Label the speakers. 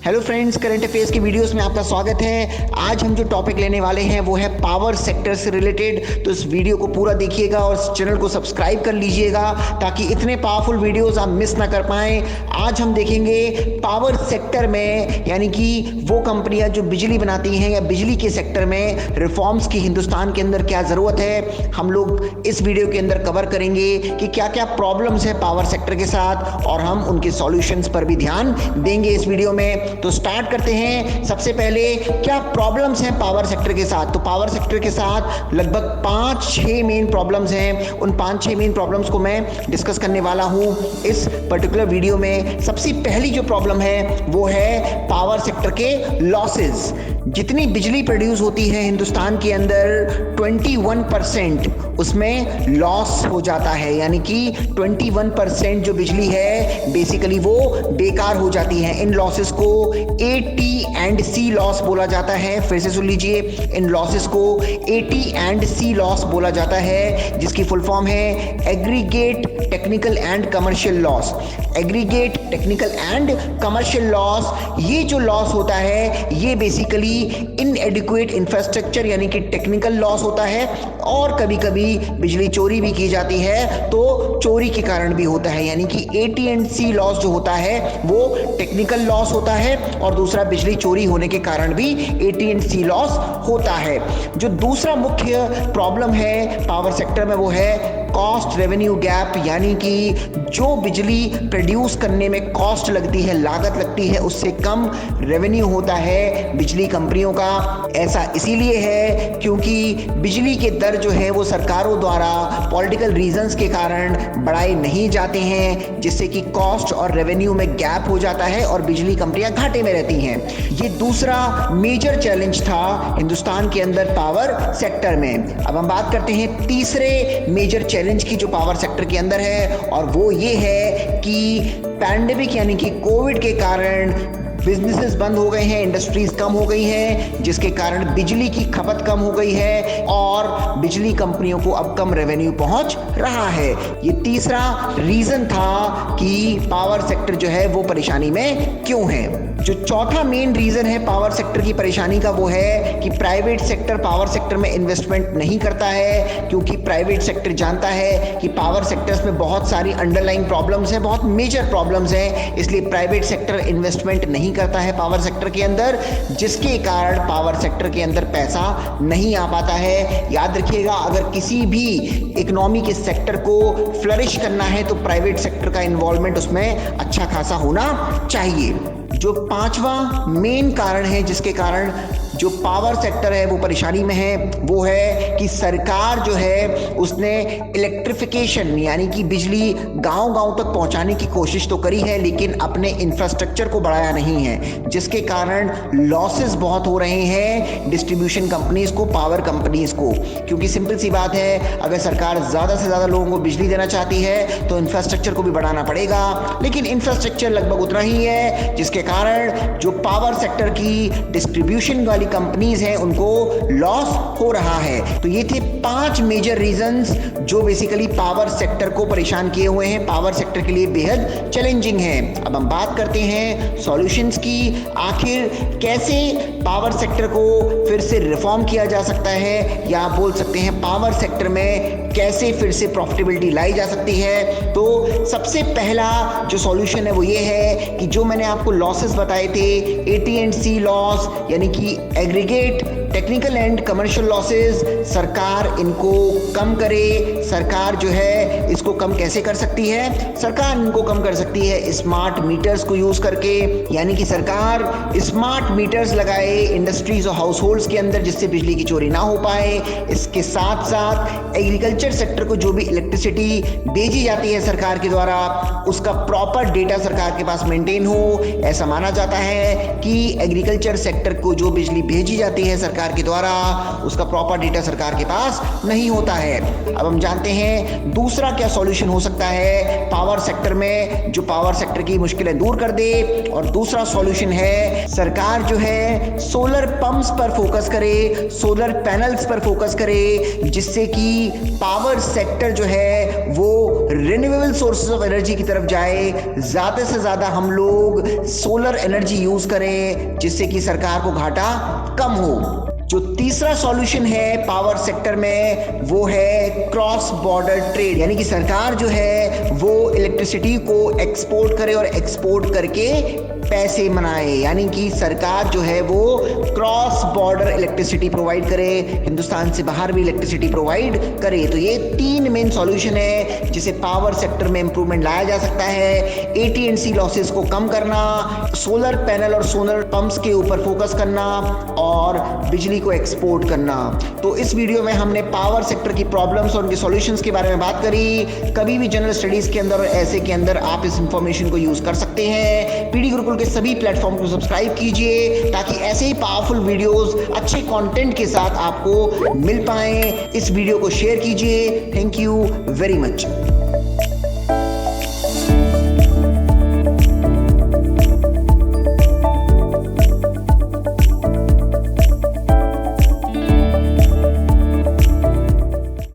Speaker 1: Hello friends, current affairs की videos में आपका स्वागत है। आज हम जो टॉपिक लेने वाले हैं वो है पावर सेक्टर से रिलेटेड। तो इस वीडियो को पूरा देखिएगा और इस चैनल को सब्सक्राइब कर लीजिएगा ताकि इतने पावरफुल वीडियोस आप मिस ना कर पाएं। आज हम देखेंगे पावर सेक्टर में, यानी कि वो कंपनियां जो बिजली बनाती हैं या बिजली के सेक्टर में रिफॉर्म्स की हिंदुस्तान के अंदर क्या ज़रूरत है। हम लोग इस वीडियो के अंदर कवर करेंगे कि क्या क्या प्रॉब्लम्स है पावर सेक्टर के साथ और हम उनके सॉल्यूशंस पर भी ध्यान देंगे इस वीडियो में। तो स्टार्ट करते हैं। सबसे पहले क्या प्रॉब्लम्स हैं पावर सेक्टर के साथ। तो पावर सेक्टर के साथ लगभग 5-6 मेन प्रॉब्लम्स हैं। उन 5-6 मेन प्रॉब्लम्स को मैं डिस्कस करने वाला हूं इस पर्टिकुलर वीडियो में। सबसे पहली जो प्रॉब्लम है वो है पावर सेक्टर के लॉसेस। जितनी बिजली प्रोड्यूस होती है हिंदुस्तान के अंदर 21% उसमें लॉस हो जाता है, यानी कि 21% जो बिजली है बेसिकली वो बेकार हो जाती है। इन लॉसेस को AT&C लॉस बोला जाता है। फिर से सुन लीजिए, इन लॉसेस को AT&C लॉस बोला जाता है, जिसकी फुल फॉर्म है aggregate technical and commercial loss. Aggregate technical and commercial loss, ये जो लॉस होता है ये बेसिकली इनएडिक्वेट इंफ्रास्ट्रक्चर यानी कि टेक्निकल लॉस होता है, और कभी कभी बिजली चोरी भी की जाती है तो चोरी के कारण भी होता है। यानी कि AT&C लॉस जो होता है वो टेक्निकल लॉस होता है और दूसरा बिजली चोरी होने के कारण भी AT&C लॉस होता है। जो दूसरा मुख्य प्रॉब्लम है पावर सेक्टर में वो है कॉस्ट रेवेन्यू गैप, यानी कि जो बिजली प्रोड्यूस करने में कॉस्ट लगती है, लागत लगती है, उससे कम रेवेन्यू होता है बिजली कंपनियों का। ऐसा इसीलिए है क्योंकि बिजली के दर जो है वो सरकारों द्वारा पॉलिटिकल रीजंस के कारण बढ़ाए नहीं जाते हैं, जिससे कि कॉस्ट और रेवेन्यू में गैप हो जाता है और बिजली कंपनियां घाटे में रहती हैं। ये दूसरा मेजर चैलेंज था हिंदुस्तान के अंदर पावर सेक्टर में। अब हम बात करते हैं तीसरे मेजर चैलेंज की जो पावर सेक्टर के अंदर है, और वो ये है कि पैंडेमिक यानी कि कोविड के कारण बिजनेसेस बंद हो गए हैं, इंडस्ट्रीज कम हो गई हैं, जिसके कारण बिजली की खपत कम हो गई है और बिजली कंपनियों को अब कम रेवेन्यू पहुंच रहा है। ये तीसरा रीजन था कि पावर सेक्टर जो है वो परेशानी में क्यों है। जो चौथा मेन रीजन है पावर सेक्टर की परेशानी का वो है कि प्राइवेट सेक्टर पावर सेक्टर में इन्वेस्टमेंट नहीं करता है, क्योंकि प्राइवेट सेक्टर जानता है कि पावर सेक्टर्स में बहुत सारी अंडरलाइंग प्रॉब्लम्स हैं, बहुत मेजर प्रॉब्लम्स हैं, इसलिए प्राइवेट सेक्टर इन्वेस्टमेंट नहीं करता है पावर सेक्टर के अंदर, जिसके कारण पावर सेक्टर के अंदर पैसा नहीं आ पाता है। याद रखिएगा, अगर किसी भी इकोनॉमी के सेक्टर को फ्लरिश करना है तो प्राइवेट सेक्टर का इन्वॉल्वमेंट उसमें अच्छा खासा होना चाहिए। जो पांचवा मेन कारण है जिसके कारण जो पावर सेक्टर है वो परेशानी में है, वो है कि सरकार जो है उसने इलेक्ट्रिफिकेशन यानी कि बिजली गांव-गांव तक पहुंचाने की कोशिश तो करी है, लेकिन अपने इंफ्रास्ट्रक्चर को बढ़ाया नहीं है, जिसके कारण लॉसेस बहुत हो रहे हैं डिस्ट्रीब्यूशन कंपनीज को, पावर कंपनीज को। क्योंकि सिंपल सी बात है, अगर सरकार ज़्यादा से ज़्यादा लोगों को बिजली देना चाहती है तो इंफ्रास्ट्रक्चर को भी बढ़ाना पड़ेगा, लेकिन इंफ्रास्ट्रक्चर लगभग उतना ही है, जिसके कारण जो पावर सेक्टर की डिस्ट्रीब्यूशन वाली कंपनीज हैं उनको लॉस हो रहा है। तो ये थे 5 मेजर रीजंस जो बेसिकली पावर सेक्टर को परेशान किए हुए हैं, पावर सेक्टर के लिए बेहद चैलेंजिंग है। अब हम बात करते हैं सॉल्यूशंस की। आखिर कैसे पावर सेक्टर को फिर से रिफॉर्म किया जा सकता है, या आप बोल सकते हैं पावर सेक्टर में कैसे फिर से प्रॉफिटेबिलिटी लाई जा सकती है। तो सबसे पहला जो सॉल्यूशन है वो ये है कि जो मैंने आपको लॉसेस बताए थे, AT&C लॉस यानी कि aggregate technical and commercial losses, सरकार इनको कम करे। सरकार जो है इसको कम कैसे कर सकती है? सरकार इनको कम कर सकती है स्मार्ट मीटर्स को यूज करके, यानी कि सरकार स्मार्ट मीटर्स लगाए इंडस्ट्रीज और हाउस होल्ड्स के अंदर, जिससे बिजली की चोरी ना हो पाए। इसके साथ साथ एग्रीकल्चर सेक्टर को जो भी इलेक्ट्रिसिटी भेजी जाती है सरकार के द्वारा, उसका प्रॉपर डेटा सरकार के पास मेंटेन हो। ऐसा माना जाता है कि एग्रीकल्चर सेक्टर को जो बिजली भेजी जाती है सरकार सरकार के द्वारा, उसका प्रॉपर डेटा सरकार के पास नहीं होता है। अब हम जानते हैं दूसरा क्या सॉल्यूशन हो सकता है पावर सेक्टर में, जो पावर सेक्टर की मुश्किलें दूर कर दे। और दूसरा सॉल्यूशन है सरकार जो है सोलर पंप्स पर फोकस करे, सोलर पैनल्स पर फोकस करे, जिससे कि पावर सेक्टर जो है वो रिन्यूएबल सोर्सेज ऑफ एनर्जी की तरफ जाए। ज्यादा से ज्यादा हम लोग सोलर एनर्जी यूज करें, जिससे कि सरकार को घाटा कम हो। जो तीसरा सॉल्यूशन है पावर सेक्टर में वो है क्रॉस बॉर्डर ट्रेड, यानी कि सरकार जो है वो इलेक्ट्रिसिटी को एक्सपोर्ट करे और एक्सपोर्ट करके पैसे बनाए, यानी कि सरकार जो है वो क्रॉस बॉर्डर इलेक्ट्रिसिटी प्रोवाइड करे, हिंदुस्तान से बाहर भी इलेक्ट्रिसिटी प्रोवाइड करे। तो ये 3 मेन सॉल्यूशन है जिसे पावर सेक्टर में इंप्रूवमेंट लाया जा सकता है। AT&C लॉसेस को कम करना, सोलर पैनल और सोलर पंप्स के ऊपर फोकस करना और बिजली को एक्सपोर्ट करना। तो इस वीडियो में हमने पावर सेक्टर की प्रॉब्लम्स और उनके सॉल्यूशंस के बारे में बात करी। कभी भी जनरल स्टडीज के अंदर और ऐसे के अंदर आप इस इंफॉर्मेशन को यूज कर सकते हैं। पीडी गुरुकुल के सभी प्लेटफॉर्म को सब्सक्राइब कीजिए ताकि ऐसे ही पावरफुल वीडियोस अच्छे कंटेंट के साथ आपको मिल पाएं। इस वीडियो को शेयर कीजिए। Thank you very much.